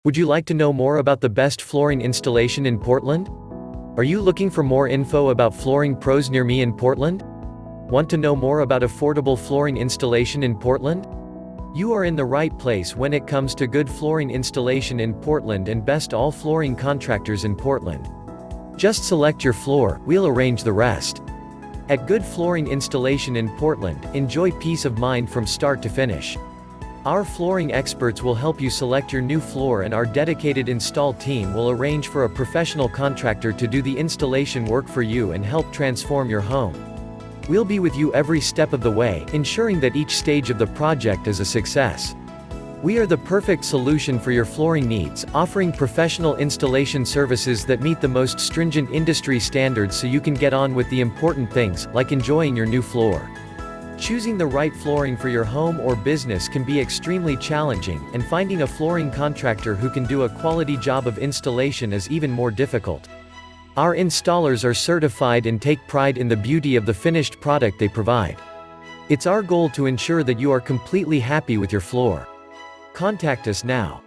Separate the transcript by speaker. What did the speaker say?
Speaker 1: Would you like to know more about the best flooring installation in Portland? Are you looking for more info about flooring pros near me in Portland? Want to know more about affordable flooring installation in Portland? You are in the right place when it comes to good flooring installation in Portland and best all flooring contractors in Portland. Just select your floor, we'll arrange the rest. At Good Flooring Installation in Portland, enjoy peace of mind from start to finish. Our flooring experts will help you select your new floor, and our dedicated install team will arrange for a professional contractor to do the installation work for you and help transform your home. We'll be with you every step of the way, ensuring that each stage of the project is a success. We are the perfect solution for your flooring needs, offering professional installation services that meet the most stringent industry standards so you can get on with the important things, like enjoying your new floor. Choosing the right flooring for your home or business can be extremely challenging, and finding a flooring contractor who can do a quality job of installation is even more difficult. Our installers are certified and take pride in the beauty of the finished product they provide. It's our goal to ensure that you are completely happy with your floor. Contact us now.